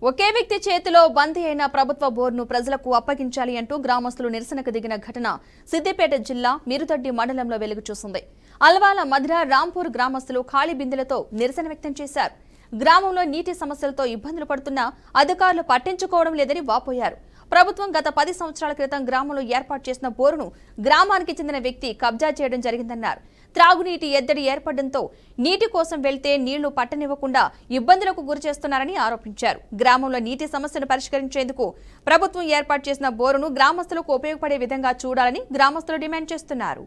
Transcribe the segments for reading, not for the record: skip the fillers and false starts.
ఒకే వ్యక్తి చేతిలో బందీ అయిన ప్రభుత్వ బోర్డును ప్రజలకు అప్పగించాలి అంటూ గ్రామస్తులు నిరసనకు దిగిన ఘటన సిద్దిపేట జిల్లా మిరుదొడ్డి మండలంలో వెలుగు చూసింది. అల్వాల మధ్ర రాంపూర్ గ్రామస్తులు ఖాళీ బిందెలతో నిరసన వ్యక్తం చేశారు. గ్రామంలో నీటి సమస్యలతో ఇబ్బందులు పడుతున్నా అధికారులు పట్టించుకోవడం లేదని వాపోయారు. ప్రభుత్వం గత 10 సంవత్సరాల క్రితం గ్రామంలో ఏర్పాటు చేసిన బోరును గ్రామానికి చెందిన వ్యక్తి కబ్జా చేయడం జరిగిందన్నారు. త్రాగునీటి ఎద్దడి ఏర్పడడంతో నీటి కోసం వెళ్తే నీళ్లు పట్టనివ్వకుండా ఇబ్బందులకు గురిచేస్తున్నారని ఆరోపించారు. గ్రామంలో నీటి సమస్యను పరిష్కరించేందుకు ప్రభుత్వం ఏర్పాటు చేసిన బోరును గ్రామస్తులకు ఉపయోగపడే విధంగా చూడాలని గ్రామస్తులు డిమాండ్ చేస్తున్నారు.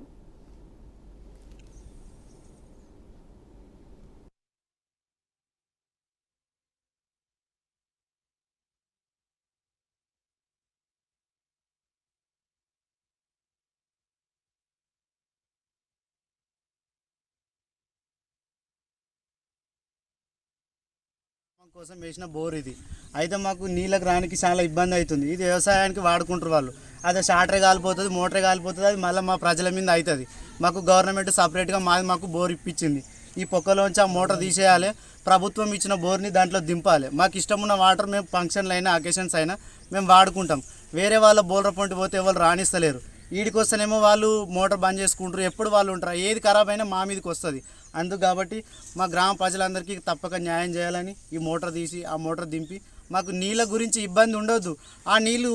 కోసం వేసిన బోర్ ఇది అయితే మాకు నీళ్ళకి రానికి చాలా ఇబ్బంది అవుతుంది. ఇది వ్యవసాయానికి వాడుకుంటారు వాళ్ళు. అదే షార్టర్ కాలిపోతుంది, మోటార్ కాలిపోతుంది, అది మళ్ళీ మా ప్రజల మీద అవుతుంది. మాకు గవర్నమెంట్ సపరేట్గా మాకు బోర్ ఇప్పించింది. ఈ పొక్కలోంచి ఆ మోటార్ తీసేయాలి, ప్రభుత్వం ఇచ్చిన బోర్ని దాంట్లో దింపాలి. మాకు ఇష్టం ఉన్న వాటర్ మేము ఫంక్షన్లు అయినా అకేషన్స్ అయినా మేము వాడుకుంటాం. వేరే వాళ్ళ బోర్ల పొంటి పోతే ఎవరు రాణిస్తలేరు. వీడికి వస్తేనేమో వాళ్ళు మోటార్ బంద్ చేసుకుంటారు, ఎప్పుడు వాళ్ళు ఉంటారు. ఏది ఖరాబ్ అయినా మా మీదకి వస్తుంది. అందుకు కాబట్టి మా గ్రామ ప్రజలందరికీ తప్పక న్యాయం చేయాలని ఈ మోటార్ తీసి ఆ మోటార్ దింపి మాకు నీళ్ళ గురించి ఇబ్బంది ఉండొద్దు. ఆ నీళ్లు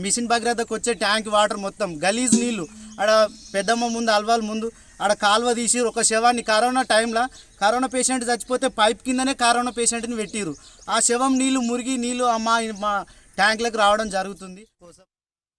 మిషన్ భగీరథకు వచ్చే ట్యాంక్ వాటర్ మొత్తం గలీజ్ నీళ్లు. ఆడ పెద్దమ్మ ముందు అల్వాల్ ముందు ఆడ కాలువ తీసి ఒక శవాన్ని కరోనా టైంలో కరోనా పేషెంట్ చచ్చిపోతే పైప్ కిందనే కరోనా పేషెంట్ని పెట్టిరు. ఆ శవం నీళ్లు మురిగి నీళ్లు మా ట్యాంకులకు రావడం జరుగుతుంది.